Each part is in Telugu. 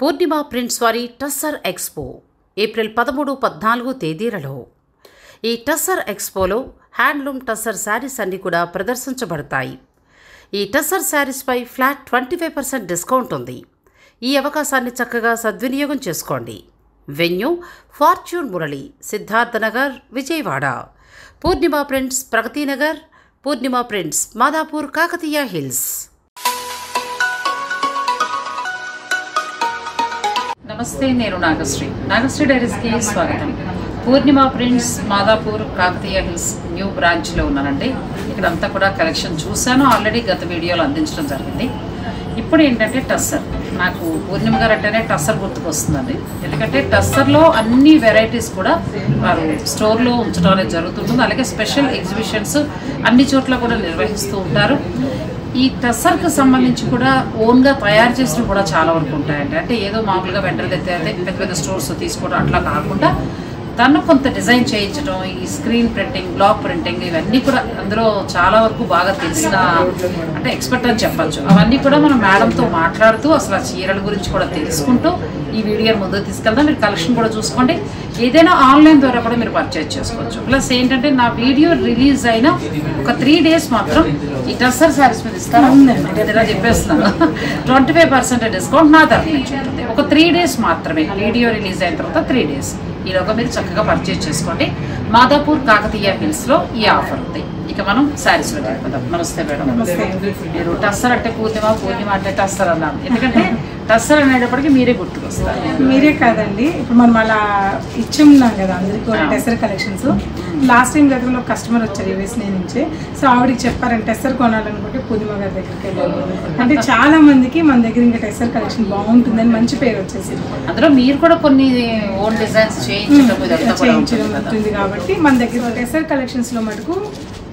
పూర్ణిమ ప్రింట్స్ వారి టస్సర్ ఎక్స్పో ఏప్రిల్ 13-14 తేదీలలో. ఈ టస్సర్ ఎక్స్పోలో హ్యాండ్లూమ్ టస్సర్ శారీస్ అన్నీ కూడా ప్రదర్శించబడతాయి. ఈ టస్సర్ శారీస్పై ఫ్లాట్ 25% డిస్కౌంట్ ఉంది. ఈ అవకాశాన్ని చక్కగా సద్వినియోగం చేసుకోండి. Venue Fortune Murali, Siddharthanagar, Vijayawada. Purnima prints Pragatinagar, Purnima prints Madhapur, Kakatiya hills. నమస్తే, నేను నాగశ్రీ డైరీస్కి స్వాగతం. Purnima prints Madhapur, Kakatiya hills new బ్రాంచ్లో ఉన్నానండి. ఇక్కడంతా కూడా కలెక్షన్ చూశాను, ఆల్రెడీ గత వీడియోలో అందించడం జరిగింది. ఇప్పుడు ఏంటంటే టస్సర్, నాకు పూర్ణిమ గారు అంటేనే టస్సర్ గుర్తుకొస్తుందండి. ఎందుకంటే టస్సర్లో అన్ని వెరైటీస్ కూడా వారు స్టోర్లో ఉంచడం అనేది జరుగుతుంటుంది. అలాగే స్పెషల్ ఎగ్జిబిషన్స్ అన్ని చోట్ల కూడా నిర్వహిస్తూ ఉంటారు. ఈ టస్సర్కి సంబంధించి కూడా ఓన్గా తయారు చేసినవి కూడా చాలా వరకు ఉంటాయండి. అంటే ఏదో మామూలుగా వెంటనే తెస్తే పెద్ద పెద్ద స్టోర్స్ తీసుకోవడం అట్లా కాకుండా తను కొంత డిజైన్ చేయించడం, ఈ స్క్రీన్ ప్రింటింగ్, బ్లాక్ ప్రింటింగ్, ఇవన్నీ కూడా అందులో చాలా వరకు బాగా తెలిసిన అంటే ఎక్స్పర్ట్ అని చెప్పచ్చు. అవన్నీ కూడా మనం మేడంతో మాట్లాడుతూ అసలు ఆ చీరల గురించి కూడా తెలుసుకుంటూ ఈ వీడియోని ముందుకు తీసుకెళ్దాం. మీరు కలెక్షన్ కూడా చూసుకోండి. ఏదైనా ఆన్లైన్ ద్వారా కూడా మీరు పర్చేజ్ చేసుకోవచ్చు. ప్లస్ ఏంటంటే నా వీడియో రిలీజ్ అయిన ఒక 3 days మాత్రం ఈ టస్సర్ శారీస్ మీద ఇస్తాను. అంటే ఇలా చెప్పేస్తున్నాను, 25% డిస్కౌంట్ నా తరఫు నుంచి ఉంటుంది. ఒక 3 days మాత్రమే, వీడియో రిలీజ్ అయిన తర్వాత 3 days ఈలోగా మీరు చక్కగా పర్చేజ్ చేసుకోండి. మాదాపూర్, కాకతీయ హిల్స్లో ఈ ఆఫర్ ఉంది. ఇక మనం శారీస్లో వెళ్ళిపోదాం. నమస్తే మేడం. మీరు టస్సర్ అంటే పూర్ణిమ అంటే టస్సర్ అన్నాను. ఎందుకంటే టస్సర్ అనేటప్పటికీ మీరే గుర్తుకొస్తారు. మీరే కాదండి, ఇప్పుడు మనం అలా ఇచ్చున్నాం కదా అందరికీ టెస్సర్ కలెక్షన్స్. లాస్ట్ టైం గతంలో కస్టమర్ వచ్చారు యూఎస్ఏ నుంచే. సో ఆవిడకి చెప్పారంటే టెస్సర్ కొనాలనుకుంటే పూర్ణిమ గారి దగ్గరికి వెళ్ళారు. అంటే చాలా మందికి మన దగ్గర ఇంకా టెస్సర్ కలెక్షన్ బాగుంటుందని మంచి పేరు వచ్చేసింది. అందులో మీరు కూడా కొన్ని ఓన్ డిజైన్స్ చేయించడం ఉంటుంది కాబట్టి మన దగ్గర టెస్సర్ కలెక్షన్స్ లో మటుకు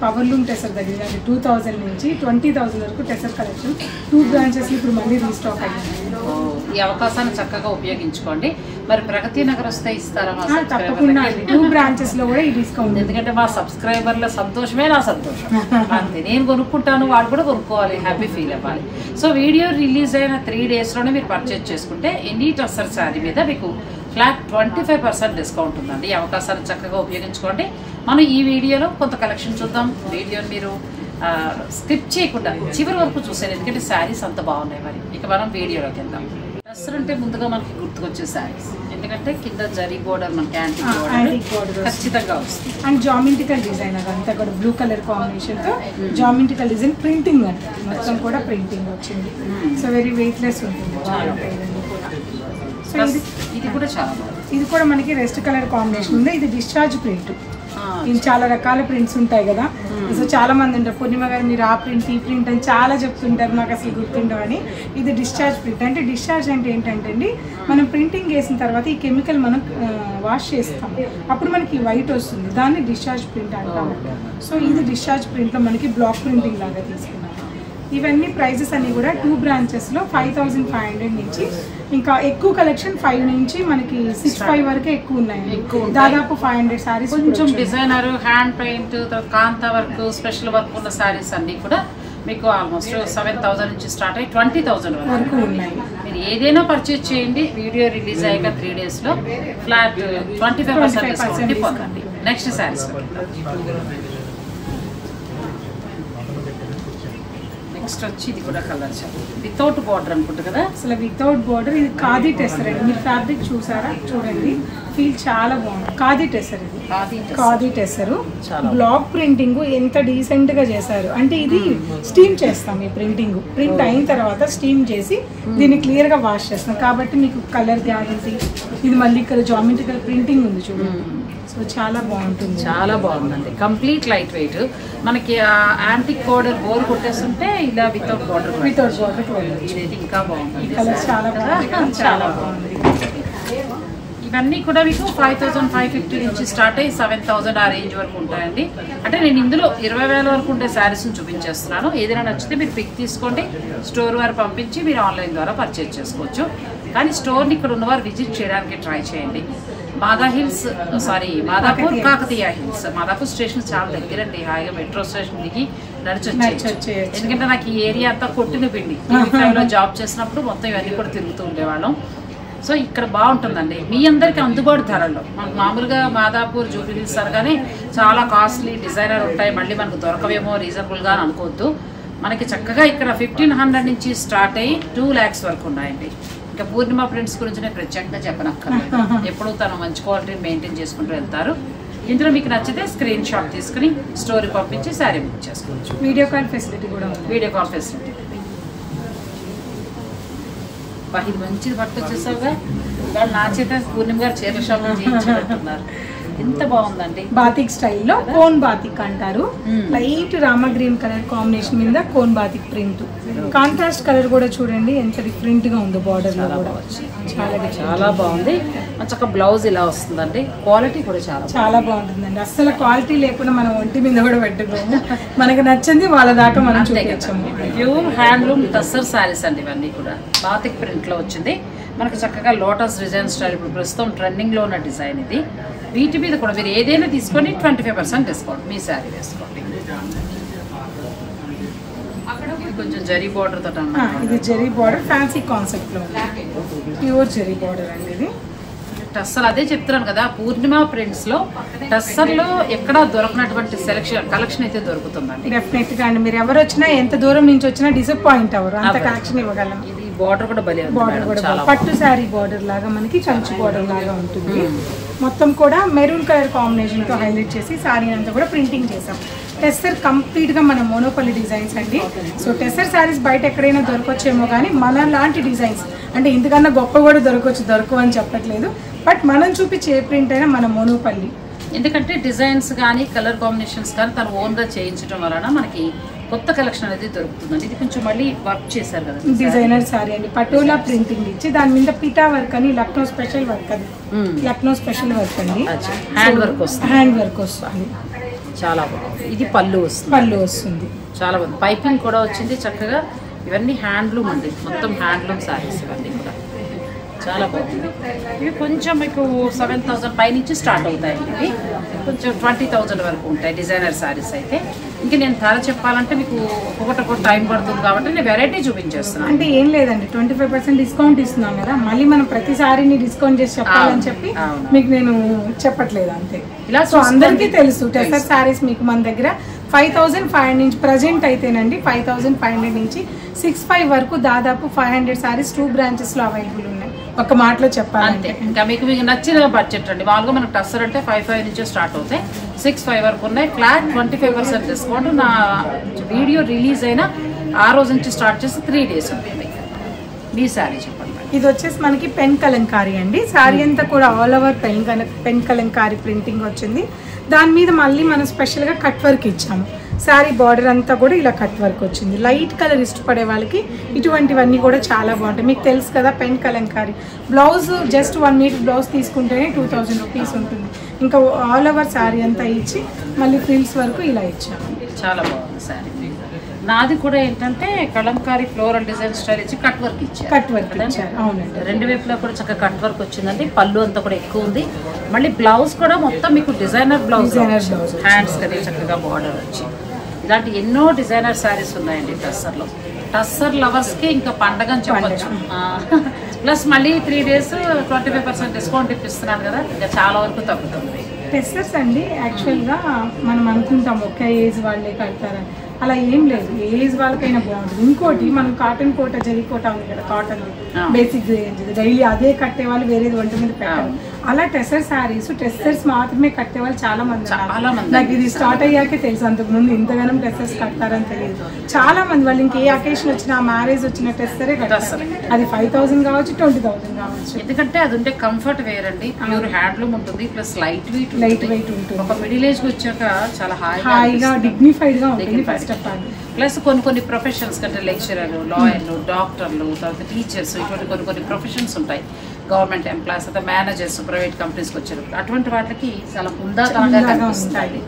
పవర్లూమ్ టెస్సర్ దగ్గర 2000 నుంచి 20,000 వరకు టెస్సర్ కలెక్షన్ 2 branches ఇప్పుడు మళ్ళీ రీస్టాక్ అయ్యింది. ఈ అవకాశాన్ని చక్కగా ఉపయోగించుకోండి. మరి ప్రగతి నగర్ వస్తే ఇస్తారా? తప్పకుండా 2 branches లో కూడా ఈ డిస్కౌంట్. ఎందుకంటే మా సబ్స్క్రైబర్ల సంతోషమే నా సంతోషం. అంతే, నేను కొనుక్కుంటాను, వాళ్ళు కూడా కొనుక్కోవాలి, హ్యాపీ ఫీల్ అవ్వాలి. సో వీడియో రిలీజ్ అయిన 3 daysలోనే మీరు పర్చేజ్ చేసుకుంటే ఎనీ టస్సర్ శారీ మీద మీకు ఫ్లాట్ 25% డిస్కౌంట్ ఉందండి. ఈ అవకాశాన్ని చక్కగా ఉపయోగించుకోండి. మనం ఈ వీడియోలో కొంత కలెక్షన్ చూద్దాం. వీడియోని మీరు స్కిప్ చేయకుండా చివరి వరకు చూసాను, ఎందుకంటే శారీస్ అంత బాగున్నాయి. మరి ఇక మనం వీడియోలోకి వెళ్దాం. టస్సర్ అంటే ముందుగా మనకి గుర్తుకొచ్చే శారీస్, ఎందుకంటే కింద జరీ బోర్డర్ మనకి యాంటిక్ బోర్డర్ ఖచ్చితంగా వస్తుంది. అండ్ జామెట్రికల్ డిజైన్, అదంతా కూడా బ్లూ కలర్ కాంబినేషన్ తో జామెట్రికల్ డిజైన్ ప్రింటింగ్ అంటే మొత్తం కూడా ప్రింటింగ్ వచ్చింది. సో వెరీ వెయిట్లెస్ ఉంటుంది. ఇది కూడా చాలా బాగుంది. ఇది కూడా మనకి రెస్ట్ కలర్ కాంబినేషన్ ఉంది. ఇది డిశ్చార్జ్ ప్రింట్. ఇది చాలా రకాల ప్రింట్స్ ఉంటాయి కదా. సో చాలా మంది ఉంటారు, పూర్ణిమ గారు మీరు ఆ ప్రింట్ ఈ ప్రింట్ అని చాలా చెప్తుంటారు, నాకు అసలు గుర్తుండవని. ఇది డిశ్చార్జ్ ప్రింట్. అంటే డిశ్చార్జ్ అంటే ఏంటంటే అండి, మనం ప్రింటింగ్ వేసిన తర్వాత ఈ కెమికల్ మనం వాష్ చేస్తాం, అప్పుడు మనకి వైట్ వస్తుంది. దాన్ని డిశ్చార్జ్ ప్రింట్ అంటాం. సో ఇది డిశ్చార్జ్ ప్రింట్లో మనకి బ్లాక్ ప్రింటింగ్ లాగా తీసుకున్నాం. ఇవన్నీ ప్రైజెస్ అన్ని కూడా 2 branches లో 5,500 నుంచి ఇంకా ఎక్కువ కలెక్షన్ 5 నుంచి మనకి 6,500 వరకే ఎక్కువ ఉన్నాయి. దాదాపు 500 సారీస్. కొంచెం డిజైనర్, హ్యాండ్ పెయింట్, కాంతా వర్క్, స్పెషల్ వర్క్ ఉన్న సారీస్ అన్ని కూడా మీకు ఆల్మోస్ట్ 7,000 నుంచి స్టార్ట్ అయ్యి 20,000 వరకు ఉన్నాయి. మీరు ఏదైనా పర్చేజ్ చేయండి. వీడియో రిలీజ్ అయ్యాక 3 daysలో ఫ్లాట్ 25% డిస్కౌంట్ పొందండి. నెక్స్ట్ సారీస్ నెక్స్ట్ వచ్చి ఇది కూడా కలర్ వితౌట్ బార్డర్ అనుకుంటా కదా. అసలు వితౌట్ బార్డర్. ఇది ఖాదీ టెస్సర్ అండి. మీరు ఫ్యాబ్రిక్ చూసారా? చూడండి, ఫీల్ చాలా బాగుంది. ఖాదీ టెస్సర్. ఇది ఖాదీ టెస్సర్. బ్లాక్ ప్రింటింగ్ ఎంత డీసెంట్ గా చేశారు అంటే, ఇది స్టీమ్ చేస్తాం. ఈ ప్రింట్ అయిన తర్వాత స్టీమ్ చేసి దీన్ని క్లియర్ గా వాష్ చేస్తాం కాబట్టి మీకు కలర్ గ్యారంటీ. ఇది మళ్ళీ ఇక్కడ జామెట్రికల్ ప్రింటింగ్ ఉంది చూడండి. సో చాలా బాగుంటుంది, చాలా బాగుందండి. Complete light weight. మనకి యాంటిక్ బోర్డర్ బోర్ కొట్టేస్తుంటే ఇలా వితౌట్ బార్డర్ ఇదైతే ఇంకా బాగుంది. చాలా బాగుంది. ఇవన్నీ కూడా మీకు 5,550 నుంచి స్టార్ట్ అయ్యి 7,000 ఆ రేంజ్ వరకు ఉంటాయండి. అంటే నేను ఇందులో 20,000 వరకు ఉండే శారీస్ని చూపించేస్తున్నాను. ఏదైనా నచ్చితే మీరు పిక్ తీసుకోండి, స్టోర్ వారు పంపించి మీరు ఆన్లైన్ ద్వారా పర్చేజ్ చేసుకోవచ్చు. కానీ స్టోర్ని ఇక్కడ ఉన్నవారు విజిట్ చేయడానికి ట్రై చేయండి. మాదాపూర్, కాకతీయ హిల్స్. మాదాపూర్ స్టేషన్ చాలా దగ్గరండి. హాయిగా మెట్రో స్టేషన్ దిగి నడిచొచ్చు. ఎందుకంటే నాకు ఈ ఏరియా అంతా కొట్టిన పిండి. జాబ్ చేసినప్పుడు మొత్తం ఇవన్నీ కూడా తిరుగుతూ ఉండేవాళ్ళం. సో ఇక్కడ బాగుంటుందండి, మీ అందరికీ అందుబాటు ధరల్లో. మనకు మామూలుగా మాదాపూర్ జూబ్లీ హిల్స్ అనగానే చాలా కాస్ట్లీ డిజైనర్ ఉంటాయి, మళ్ళీ మనకు దొరకవేమో రీజనబుల్గా అని అనుకోవద్దు. మనకి చక్కగా ఇక్కడ 1500 నుంచి స్టార్ట్ అయ్యి 2 lakhs వరకు ఉన్నాయండి. ఇంకా పూర్ణిమ ప్రింట్స్ గురించి నేను ప్రత్యేకంగా చెప్పనక్కర్లేదు, ఎప్పుడూ తను మంచి క్వాలిటీ మెయింటైన్ చేసుకుంటూ వెళ్తారు. ఇందులో మీకు నచ్చితే స్క్రీన్ షాట్ తీసుకుని స్టోరీ పంపించి శారీ బుక్ చేసుకోవచ్చు. వీడియో కాల్ ఫెసిలిటీ కూడా ఉంది. Video call facility. ఇది మంచిది పట్టు వచ్చేసావుగా, వాళ్ళు నా చేత పూర్ణిమ గారు చీరల షాప్ చేయించుకుంటున్నారు. ఎంత బాగుందండి, బాతిక్ స్టైల్లో కోన్ బాతిక్ అంటారు. Light rama green colour combination మీద cone batik print. Contrast colour కూడా చూడండి ఎంత డిఫరెంట్ గా ఉందో, బార్డర్ లో కూడా చాలా బాగుంది. మంచిగా బ్లౌజ్ ఇలా వస్తుందండి, క్వాలిటీ కూడా చాలా బాగుంటుందండి. అసలు క్వాలిటీ లేకుండా మనం ఒంటి మీద కూడా పెట్టుకోము, మనకి నచ్చింది వాళ్ళ దాకా మనం చూపించాము. ప్యూర్ హ్యాండ్లూమ్ టస్సర్ శారీస్ అండి, ఇవన్నీ కూడా బాతిక్ ప్రింట్ లో వచ్చింది. మనకి చక్కగా లోటస్ డిజైన్ స్టైల్, ఇప్పుడు ప్రస్తుతం ట్రెండింగ్ లో ఉన్న డిజైన్ ఇది. వీటి మీద కూడా మీరు ఏదైనా తీసుకొని 25% డిస్కౌంట్ మీ శారీ వేసుకోండి. ఇది కొంచెం జరీ బార్డర్ తోట, ఇది జరీ బార్డర్ ఫ్యాన్సీ కాన్సెప్ట్ లో ప్యూర్ జరీ బార్డర్ అండి. ఇది టస్సర్ అదే చెప్తున్నాను కదా, పూర్ణిమ ప్రింట్స్ లో టస్సర్ లో ఎక్కడా దొరకనటువంటి కలెక్షన్ అయితే దొరుకుతుందండి. డెఫినెట్ గా అండి, మీరు ఎవరు వచ్చినా ఎంత దూరం నుంచి వచ్చినా డిసప్పాయింట్ అవ్వరు, అంత కలెక్షన్ ఇవ్వగలం. ఇది బార్డర్ కూడా భలే ఉంది, బార్డర్ కూడా పట్టు శారీ బార్డర్ లాగా మనకి కంచి బార్డర్ లాగా ఉంటుంది. మొత్తం కూడా మెరూన్ కలర్ కాంబినేషన్ తో హైలైట్ చేసి శారీ అంతా కూడా ప్రింటింగ్ చేసాం. టెస్సర్ కంప్లీట్ గా మన మోనోపల్లి డిజైన్స్ అండి. సో టెస్సర్ శారీస్ బయట ఎక్కడైనా దొరకొచ్చేమో కానీ మన లాంటి డిజైన్స్ అంటే ఇంతకన్నా గొప్ప కూడా దొరకవు అని చెప్పట్లేదు, బట్ మనం చూపించే ఏ ప్రింట్ అయినా మన మోనోపల్లి. ఎందుకంటే డిజైన్స్ కానీ కలర్ కాంబినేషన్స్ కానీ తను ఓన్ గా చేయించడం వలన మనకి కొత్త కలెక్షన్ అనేది దొరుకుతుందండి. ఇది కొంచెం మళ్ళీ వర్క్ చేశారు కదా, డిజైనర్ సారీ అండి, పటోలా ప్రింటింగ్ ఇచ్చి దాని మీద పిటా వర్క్ అని లక్నో స్పెషల్ వర్క్, అది లక్నో స్పెషల్ వర్క్ అండి. హ్యాండ్ వర్క్ వస్తుంది, హ్యాండ్ వర్క్ వస్తుంది, చాలా బాగుంది. ఇది పళ్ళు వస్తుంది చాలా బాగుంది. పైపింగ్ కూడా వచ్చింది చక్కగా. ఇవన్నీ హ్యాండ్లూమ్ అండి, మొత్తం హ్యాండ్లూమ్ శారీస్ ఇవన్నీ కూడా చాలా బాగుంది. ఇవి కొంచెం మీకు 7,000 పైనుంచి స్టార్ట్ అవుతాయండి. ఇవి కొంచెం 20,000 వరకు ఉంటాయి డిజైనర్ శారీస్ అయితే. ఇంకా నేను ధర చెప్పాలంటే మీకు ఒకటి టైం పడుతుంది కాబట్టి నేను వెరైటీ చూపించేస్తున్నాను. అంటే ఏం లేదండి, 25% డిస్కౌంట్ ఇస్తున్నాం కదా, మళ్ళీ మనం ప్రతిసారిని డిస్కౌంట్ చేసి చెప్పాలని చెప్పి మీకు నేను చెప్పట్లేదు అంతే. ఇలా సో అందరికీ తెలుసు టెస్సర్ శారీస్ మీకు మన దగ్గర 5,500 నుంచి ప్రజెంట్ అయితేనండి 5,500 నుంచి 6,500 వరకు దాదాపు 500 శారీస్ 2 branches లో అవైలబుల్ ఉన్నాయి. ఒక మాటలో చెప్పాలంటే ఇంకా మీకు నచ్చిన బడ్జెట్ అండి. మామూలుగా మనకు టస్సర్ అంటే 5,500 నుంచే స్టార్ట్ అవుతాయి, 6,500 వరకు ఉన్నాయి. Flat 25% discount. నా వీడియో రిలీజ్ అయినా ఆ రోజు నుంచి స్టార్ట్ చేసి 3 days ఉంటుంది. మీ శారీ చెప్పండి. ఇది వచ్చేసి మనకి పెన్ కలంకారీ అండి. శారీ అంతా కూడా all over pen Kalamkari printing వచ్చింది. దాని మీద మళ్ళీ మనం స్పెషల్గా కట్ వర్క్ ఇచ్చాము. శారీ బార్డర్ అంతా కూడా ఇలా కట్ వర్క్ వచ్చింది. లైట్ కలర్ ఇష్టపడే వాళ్ళకి ఇటువంటివన్నీ కూడా చాలా బాగుంటాయి. మీకు తెలుసు కదా pen kalamkari. Blouse just 1 metre blouse తీసుకుంటేనే 2,000 రూపీస్ ఉంటుంది. ఇంకా ఆల్ ఓవర్ శారీ అంతా ఇచ్చి మళ్ళీ ఫ్రిల్స్ వరకు ఇలా ఇచ్చాము. చాలా బాగుంది శారీ. నాది కూడా ఏంటంటే కలంకారీ ఫ్లోరల్ డిజైన్ స్టైల్ ఇచ్చి కట్ వర్క్ ఇచ్చారు. అవునండి, 2 వైపులా కూడా చక్కగా కట్ వర్క్ వచ్చిందండి. పళ్ళు అంతా కూడా ఎక్కువ ఉంది. మళ్ళీ బ్లౌజ్ కూడా మొత్తం మీకు డిజైనర్ బ్లౌజ్, హ్యాండ్స్ కదా చక్కగా బార్డర్ వచ్చి. ఇలాంటి ఎన్నో డిజైనర్ శారీస్ ఉన్నాయండి టస్సర్లో. టస్సర్ లవర్స్కి ఇంకా పండగ అని చెప్పచ్చు. ప్లస్ మళ్ళీ 3 days 25% డిస్కౌంట్ ఇప్పిస్తున్నాను కదా, ఇంకా చాలా వరకు తగ్గుతుంది. టెస్సర్స్ అండి యాక్చువల్గా మనం అనుకుంటాం ఒకే ఏజ్ వాళ్ళే కడతారని, అలా ఏం లేదు, ఏజ్ వాళ్ళకైనా బాగుంటుంది. ఇంకోటి మనం కాటన్ కోట జరీ కోట ఉంది కదా, కాటన్ బేసిక్ రేంజ్ డైలీ అదే కట్టే వాళ్ళు వేరేది వంట మీద పెట్టారు. అలా టెస్సర్ శారీస్ టెస్సర్స్ మాత్రమే కట్టే వాళ్ళు చాలా మంది. నాకు ఇది స్టార్ట్ అయ్యాకే తెలుసు, అంతకుముందు ఇంతగానం టెస్సర్స్ కట్టారని తెలియదు. చాలా మంది వాళ్ళు ఇంకే అకేషన్ వచ్చినా మ్యారేజ్ వచ్చిన టెస్సరే కట్టారు. అది 5,000 కావచ్చు, 20,000 కావచ్చు. ఎందుకంటే అది ఉంటే కంఫర్ట్ వేర్ అండి. ప్యూర్ హ్యాండ్లూమ్ ఉంటుంది, ప్లస్ లైట్ వెయిట్ ఉంటుంది. ఒక మిడిల్ ఏజ్ వచ్చాక చాలా హాయిగా డిగ్నిఫైడ్ గా ఉంటుంది. ప్లస్ కొన్ని ప్రొఫెషన్స్ కంటే లెక్చరర్లు, లాయర్లు, డాక్టర్లు, తర్వాత టీచర్స్, ఇటువంటి కొన్ని ప్రొఫెషన్స్ ఉంటాయి. గవర్నమెంట్ ఎంప్లాయీస్, అయితే మేనేజర్స్, ప్రైవేట్ కంపెనీస్కి వచ్చారు. అటువంటి వాటికి చాలా ఉందాగా కనిపిస్తాయి.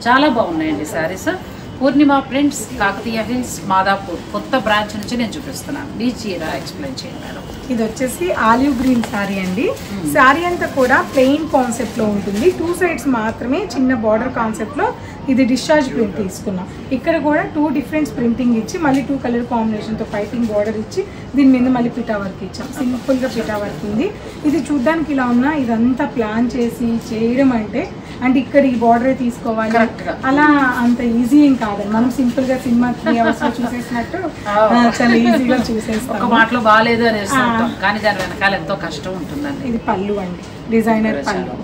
చాలా బాగున్నాయండి శారీస్. పూర్ణిమ ప్రింట్స్, కాకతీయ హిల్స్, మాదాపూర్ కొత్త బ్రాంచ్ నుంచి నేను చూపిస్తున్నాను. మీ చీర ఎక్స్ప్లెయిన్ చేయండి మేడం. ఇది వచ్చేసి ఆలివ్ గ్రీన్ శారీ అండి. శారీ అంతా కూడా ప్లెయిన్ కాన్సెప్ట్ లో ఉంటుంది. 2 sides మాత్రమే చిన్న బార్డర్ కాన్సెప్ట్ లో ఇది డిశ్చార్జ్ ప్రింట్ తీసుకున్నాం. ఇక్కడ కూడా 2 డిఫరెంట్ ప్రింటింగ్ ఇచ్చి మళ్ళీ 2 కలర్ కాంబినేషన్తో పైపింగ్ బార్డర్ ఇచ్చి దీని మీద మళ్ళీ పిటా వర్క్ ఇచ్చాం. సింపుల్గా పిటా వర్క్ ఉంది. ఇది చూడ్డానికి ఇలా ఉన్నా ఇదంతా ప్లాన్ చేసి చేయడం అంటే ఇక్కడ ఈ బార్డరే తీసుకోవాలి అలా అంత ఈజీ ఏం కాదండి. మనం సింపుల్ గా సినిమా 3 hours లో చూసేసినట్టు చాలా ఈజీగా చూసేస్తాం. ఒక మాటలో బాగాలేదు అని కానీ దాని వెనకాల ఎంతో కష్టం ఉంటుందండి. ఇది పళ్ళు అండి, డిజైనర్ పళ్ళు.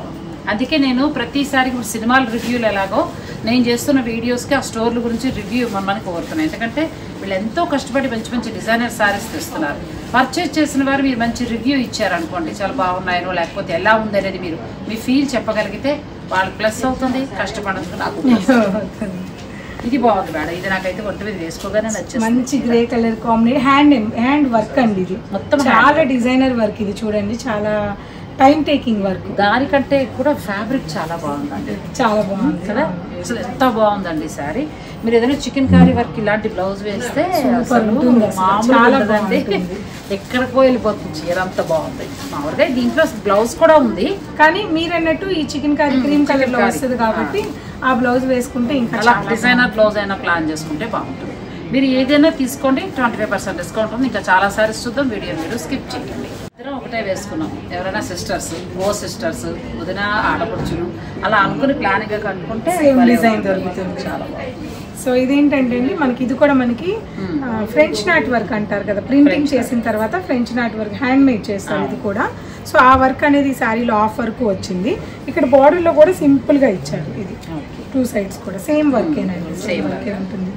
అందుకే నేను ప్రతిసారి ఇప్పుడు సినిమాల రివ్యూలు ఎలాగో నేను చేస్తున్న వీడియోస్కి ఆ స్టోర్ల గురించి రివ్యూ ఇవ్వమని కోరుతున్నాను. ఎందుకంటే వీళ్ళు ఎంతో కష్టపడి మంచి మంచి డిజైనర్ శారీస్ తెస్తున్నారు. పర్చేజ్ చేసిన వారు మీరు మంచి రివ్యూ ఇచ్చారనుకోండి, చాలా బాగున్నాయనో లేకపోతే ఎలా ఉంది అనేది మీరు మీ ఫీల్ చెప్పగలిగితే వాళ్ళు ప్లస్ అవుతుంది, కష్టపడదు నాకు. ఇది బాగుంది మేడం, ఇది నాకైతే ఒంటి మీద వేసుకోగానే నచ్చింది. మంచి grey colour combination hand work అండి. ఇది మొత్తం చాలా డిజైనర్ వర్క్. ఇది చూడండి చాలా టైం టేకింగ్ వర్క్. దానికంటే కూడా ఫ్యాబ్రిక్ చాలా బాగుందండి, చాలా బాగుంది కదా. అసలు ఎంత బాగుందండి శారీ. మీరు ఏదైనా చికెన్ కర్రీ వర్క్ ఇలాంటి బ్లౌజ్ వేస్తే మామూలుగా ఎక్కడికో వెళ్ళిపోతుంది చీర, అంత బాగుంది. మామూలుగా దీంట్లో బ్లౌజ్ కూడా ఉంది, కానీ మీరు అన్నట్టు ఈ చికెన్ కర్రీ క్రీమ్ కలర్ లో వస్తుంది కాబట్టి ఆ బ్లౌజ్ వేసుకుంటే ఇంకా అలా డిజైనర్ బ్లౌజ్ అయినా ప్లాన్ చేసుకుంటే బాగుంటుంది. మీరు ఏదైనా తీసుకోండి, 25% డిస్కౌంట్ ఉంది. ఇంకా చాలా సారీస్ చూద్దాం, వీడియో మీరు స్కిప్ చేయండి. ఇద్దరం ఒకటే వేసుకున్నాం. ఎవరైనా సిస్టర్స్, సిస్టర్స్ వదిన ఆడపడుచును అలా అనుకుని ప్లానింగ్ గా కట్టుకుంటే డిజైన్ దొరుకుతుంది. చాలా బాగుంది. సో ఇదేంటంటే మనకి ఇది కూడా మనకి ఫ్రెంచ్ నాట్ వర్క్ అంటారు కదా, ప్రింటింగ్ చేసిన తర్వాత French knot work hand made చేస్తారు ఇది కూడా. సో ఆ వర్క్ అనేది ఈ శారీలో ఆఫ్ వర్క్ వచ్చింది. ఇక్కడ బార్డర్ లో కూడా సింపుల్ గా ఇచ్చారు. ఇది 2 sides కూడా సేమ్ వర్కేనండి, సేమ్ వర్కే ఉంటుంది.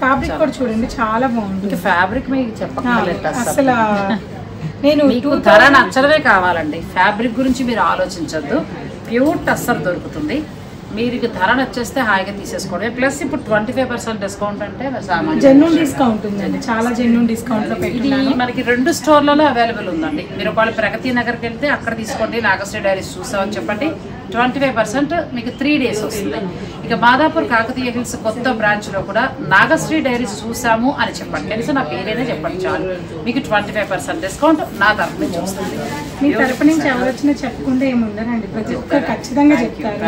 ఫ్యాబ్రిక్ కూడా చూడండి చాలా బాగుంటుంది. ఫ్యాబ్రిక్ మీకు చెప్పలేదు అసలు. నేను ధర నచ్చడమే కావాలండి, ఫ్యాబ్రిక్ గురించి మీరు ఆలోచించద్దు. ప్యూర్ టస్సర్ దొరుకుతుంది. మీరు ధర నచ్చేస్తే హాయిగా తీసేసుకోవడం. ప్లస్ ఇప్పుడు 25% డిస్కౌంట్ అంటే జెన్యూన్ డిస్కౌంట్ ఉందండి, చాలా జెన్యూన్ డిస్కౌంట్ లో పెట్టి మనకి 2 స్టోర్లలో అవైలబుల్ ఉందండి. మీరు ఒకవేళ ప్రగతి నగర్కి వెళ్తే అక్కడ తీసుకోండి, నాగశ్రీ డైరీస్ చూసామని చెప్పండి. 25% మీకు 3 days వస్తుంది. ఇక మాదాపూర్ కాకతీయ హిల్స్ కొత్త బ్రాంచ్ లో కూడా నాగశ్రీ డైరీస్ చూసాము అని చెప్పండి, కనీసం నా పేరేనే చెప్పండి చాలు, మీకు 25% డిస్కౌంట్ నా తరఫు నుంచి వస్తుంది. మీ తరపు నుంచి ఎవరు వచ్చినా చెప్పుకుంటే ఏమి ఉండరండి, ప్రతి ఒక్కరు ఖచ్చితంగా చెప్తారు.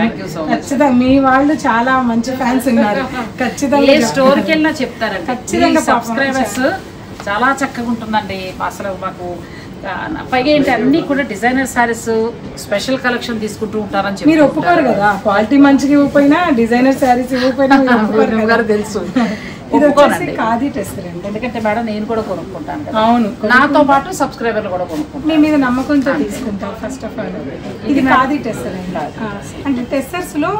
ఖచ్చితంగా మీ వాళ్ళు చాలా మంచి ఫ్యాన్స్ ఉన్నారు, ఖచ్చితంగా ఏ స్టోర్కి వెళ్ళినా చెప్తారండి. ఖచ్చితంగా సబ్స్క్రైబర్స్ చాలా చక్కగా ఉంటుందండి. అసలు మాకు పైగా ఏంటి అన్ని కూడా డిజైనర్ సారీస్ స్పెషల్ కలెక్షన్ తీసుకుంటూ ఉంటారని చెప్పి మీరు ఒప్పుకోరు కదా, క్వాలిటీ మంచిగా ఇవ్వకపోయినా డిజైనర్ సారీస్ ఇవ్వకపోయినా తెలుసు. ఖాదీ టెస్టర్ అండి, ఎందుకంటే మేడం నేను కూడా కొనుక్కుంటాను కదా. అవును, నాతో పాటు సబ్స్క్రైబర్లు కూడా కొనుక్కుంటాను. మీ మీద నమ్మకంతో తీసుకుంటారు. ఫస్ట్ ఆఫ్ ఆల్ ఇది ఖాదీ టెస్టర్ అండి. అంటే టెస్టర్స్ లో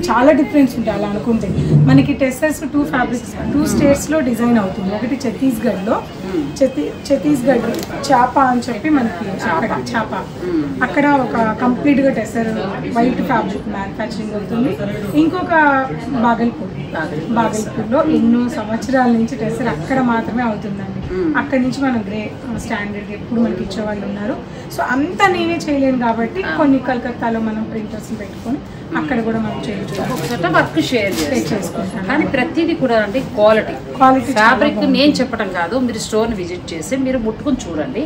చాలా డిఫరెన్స్ ఉంటాయి. అలా అనుకుంటే మనకి టెస్టర్స్ 2 ఫ్యాబ్రిక్స్ 2 states లో డిజైన్ అవుతుంది. ఒకటి ఛత్తీస్గఢ్ లో, ఛత్తీస్గఢ్ చాప అని చెప్పి మనకి అక్కడ చాప, అక్కడ ఒక కంప్లీట్ గా టెస్టర్ వైట్ ఫ్యాబ్రిక్ మ్యానుఫ్యాక్చరింగ్ అవుతుంది. ఇంకొక బాగల్పూర్ లో ఎన్నో సంవత్సరాల నుంచి టెస్టర్ అక్కడ మాత్రమే అవుతుందండి. అక్కడ నుంచి మనం గ్రే స్టాండర్డ్ ఎప్పుడు మనకి ఇచ్చేవాళ్ళు ఉన్నారు. సో అంతా నేనే చేయలేను కాబట్టి కొన్ని కలకత్తాలో మనం ప్రింటర్స్ పెట్టుకొని అక్కడ కూడా మనం చేయొచ్చు, వర్క్ షేర్ చేసుకుంటాం. కానీ ప్రతిదీ కూడా అండి క్వాలిటీ ఫ్యాబ్రిక్ నేను చెప్పడం కాదు, మీరు స్టోర్ని విజిట్ చేసి మీరు ముట్టుకుని చూడండి,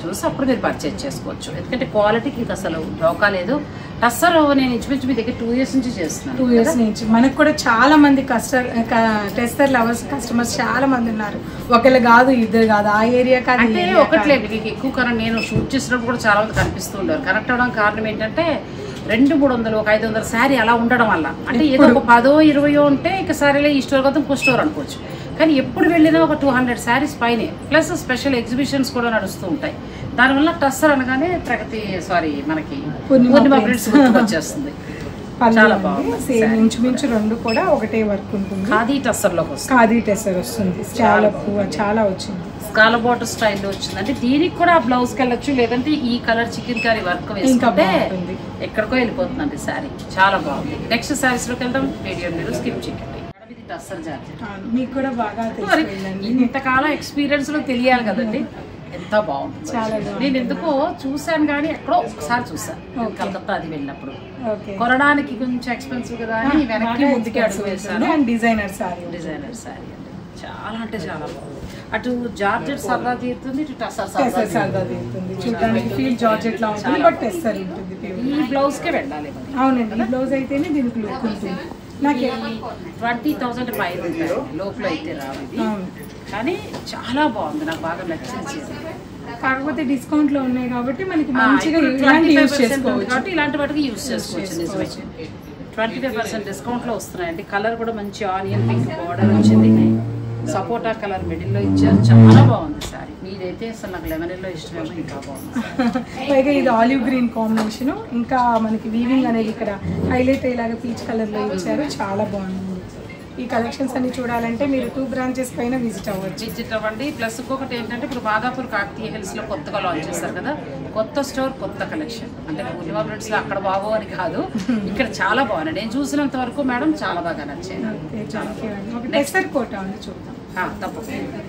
చూసి అప్పుడు మీరు పర్చేజ్ చేసుకోవచ్చు. ఎందుకంటే క్వాలిటీకి అసలు ఢోకా లేదు. టస్సర్ నేను ఇంచుమించు మీ దగ్గర 2 years నుంచి చేస్తున్నాను. 2 years నుంచి మనకు కూడా చాలా మంది టెస్టర్ లవర్స్ కస్టమర్స్ చాలా మంది ఉన్నారు. ఒకళ్ళు కాదు, ఇద్దరు కాదు, ఆ ఏరియా కాదు. అంటే ఒకట్లేదు మీకు ఎక్కువ కరెంట్ నేను షూట్ చేసినప్పుడు కూడా చాలా మంది కనిపిస్తూ ఉంటారు. కనెక్ట్ అవ్వడానికి కారణం ఏంటంటే 200-300 ఒక 500 శారీ అలా ఉండడం వల్ల. అంటే ఏదో ఒక 10-20 ఉంటే ఇక సారీలో ఈ స్టోర్ కదా ఇంకో స్టోర్ అనుకోవచ్చు. కానీ ఎప్పుడు వెళ్ళినా ఒక 200 శారీస్ పైనే, ప్లస్ స్పెషల్ ఎగ్జిబిషన్స్ కూడా నడుస్తూ ఉంటాయి. దానివల్ల టస్సర్ అనగానే మనకి పూర్ణిమ ప్రింట్స్ వచ్చేస్తుంది. చాలా బాగుంది. సేమ్ ఇంచుమించు 2 కూడా ఒకటే వర్క్ ఉంటుంది. ఖాదీ టస్సర్ లోకి వస్తుంది, ఖాదీ టస్సర్ వస్తుంది. స్కాలప్ చాలా వచ్చింది, స్కాలప్ బార్డర్ స్టైల్లో వచ్చింది. అంటే దీనికి కూడా బ్లౌజ్కి వెళ్ళొచ్చు, లేదంటే ఈ కలర్ చికెన్ కర్రీ వర్క్ వేసుకుంటే ఎక్కడికో వెళ్ళిపోతుందండి శారీ. చాలా బాగుంది. నెక్స్ట్ శారీస్ లోకి వెళ్దాం, వీడియో మీరు స్కిప్ చేయండి. టస్సర్ జార్జెట్ మీకు కూడా బాగా ఇంతకాలం ఎక్స్పీరియన్స్ లో తెలియాలి కదండి, ఎంత బాగుంది. నేను ఎందుకో చూసాను కానీ ఎక్కడో ఒకసారి చూసాను కలకత్తా అది వెళ్ళినప్పుడు. కొనడానికి కొంచెం ఎక్స్పెన్సివ్ కదా అని వెనక్కి ముందుకి అడుగు వేసాను. డిజైనర్ సారీ అండి, చాలా అంటే చాలా బాగుంది. అటు జార్జెట్ సరదా తీరుతుంది, ఇటు టస్సర్ సరదా తీరుతుంది. చూడడానికి ఫీల్ జార్జెట్ లా ఉంటుంది, బట్ టెస్సర్ ఉంటుంది. ఈ బ్లౌజ్ కే వెళ్ళాలి. అవునండి, ఈ బ్లౌజ్ అయితేనే దీనికి లుక్ ఉంటుంది. నాకు 20,000 పైన ఉంటాయి, లోపల అయితే రావు ఇది. కానీ చాలా బాగుంది, నాకు బాగా నచ్చిన చీర. కాకపోతే డిస్కౌంట్ లో ఉన్నాయి కాబట్టి మనకి మంచిగా యూజ్ చేసుకోవచ్చు కాబట్టి ఇలాంటి వాటికి యూజ్ చేసుకోవచ్చు. నిజమే 25% డిస్కౌంట్ లో వస్తున్నాయండి. కలర్ కూడా మంచి ఆనియన్ పింక్ బార్డర్ వచ్చింది, సపోటా కలర్ మిడిల్ లో ఇచ్చారు, చాలా బాగుంది సారీ. మీదైతే అసలు నాకు లెమన్ ఎల్లో ఇష్టమేమో, ఇంకా బాగుంది. పైగా ఇది ఆలివ్ గ్రీన్ కాంబినేషన్, ఇంకా మనకి వీవింగ్ అనేది ఇక్కడ హైలైట్ అయ్యేలాగా పీచ్ కలర్ లో ఇచ్చారు, చాలా బాగుంది. ఈ కలెక్షన్స్ అన్ని చూడాలంటే మీరు 2 బ్రాంచెస్ పైన విజిట్ అవ్వండి. ప్లస్ ఇంకొకటి ఏంటంటే ఇప్పుడు మాదాపూర్ కాకతీయ హిల్స్ లో కొత్తగా లాంచ్ చేశారు కదా, కొత్త స్టోర్ కొత్త కలెక్షన్. అంటే పూర్ణిమ ప్రింట్స్ లో అక్కడ బాబు అని కాదు, ఇక్కడ చాలా బాగున్నాయి. నేను చూసినంత వరకు మేడం చాలా బాగా నచ్చింది. కోట ఉంది చూద్దాం. తప్పకుండా.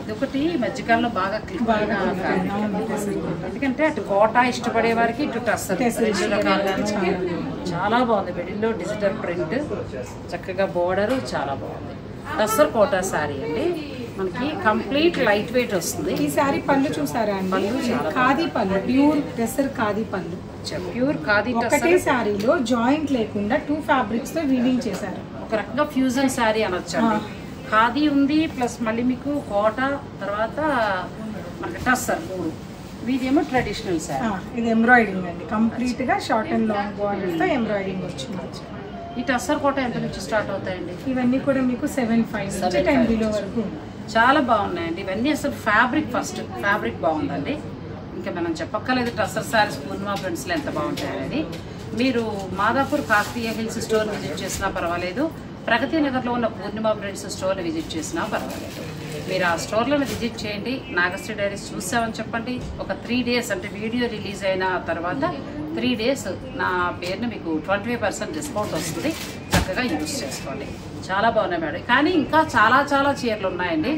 ఇదొకటి మధ్యకాలంలో బాగా ఎందుకంటే అటు కోట ఇష్టపడే వారికి ఇటు టస్సర్ చాలా బాగుంది. మిడిల్లో డిజిటల్ ప్రింట్, చక్కగా బోర్డర్ చాలా బాగుంది. టస్సర్ కోట శారీ అండి, మనకి కంప్లీట్ లైట్ వెయిట్ వస్తుంది. ఈ శారీ పళ్ళు చూసారా అండి? పళ్ళు ఖాదీ పళ్ళు, ప్యూర్ టస్సర్ ఖాదీ పళ్ళు, ప్యూర్ ఖాదీ. ఒకటే శారీలో జాయింట్ లేకుండా 2 ఫ్యాబ్రిక్స్ తో వీవింగ్ చేశారు. ఒక రకంగా ఫ్యూజన్ శారీ అనొచ్చండి. ఖాదీ ఉంది, ప్లస్ మళ్ళీ మీకు కోట, తర్వాత మనకి టస్సర్ 3. ఇదేమో ట్రెడిషనల్ శారీ. ఇది ఎంబ్రాయిడింగ్ అండి, కంప్లీట్ గా షార్ట్ అండ్ లాంగ్ బార్డర్ తో ఎంబ్రాయిడింగ్ వచ్చింది. ఈ టస్సర్ కోట ఎంత నుంచి స్టార్ట్ అవుతాయండి? ఇవన్నీ కూడా మీకు 7.5 నుంచి 10 బిలో వరకు చాలా బాగున్నాయండి. ఇవన్నీ అసలు ఫ్యాబ్రిక్, ఫస్ట్ ఫ్యాబ్రిక్ బాగుందండి. ఇంకా మనం చెప్పక్కర్లేదు టస్సర్ శారీస్ పూర్ణిమ ప్రింట్స్లో ఎంత బాగుంటాయనేది. మీరు Madhapur Kakatiya hills store visit చేసినా పర్వాలేదు, ప్రగతి నగర్లో ఉన్న పూర్ణిమ ప్రింట్స్ స్టోర్ని విజిట్ చేసినా పర్వాలేదు. మీరు ఆ స్టోర్లను విజిట్ చేయండి. నాగశ్రీ డైరీస్ చూసామని చెప్పండి. ఒక 3 డేస్ అంటే వీడియో రిలీజ్ అయిన తర్వాత 3 డేస్ నా పేరుని మీకు 25% డిస్కౌంట్ వస్తుంది. చక్కగా యూజ్ చేసుకోండి. చాలా బాగున్నాయి మేడం. కానీ ఇంకా చాలా చాలా చీరలు ఉన్నాయండి.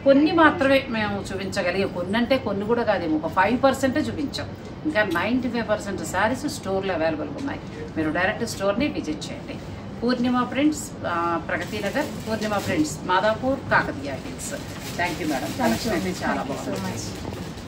కొన్ని మాత్రమే మేము చూపించగలిగే, కొన్ని అంటే కొన్ని కూడా కాదేమో, ఒక 5% చూపించాం. ఇంకా 95% శారీస్ స్టోర్లో అవైలబుల్గా ఉన్నాయి. మీరు డైరెక్ట్ స్టోర్ని విజిట్ చేయండి. Purnima prints, Pragati Nagar, Purnima prints, Madhapur, Kakatiya hills. Thank you madam. Collection అయితే చాలా బాగుంది.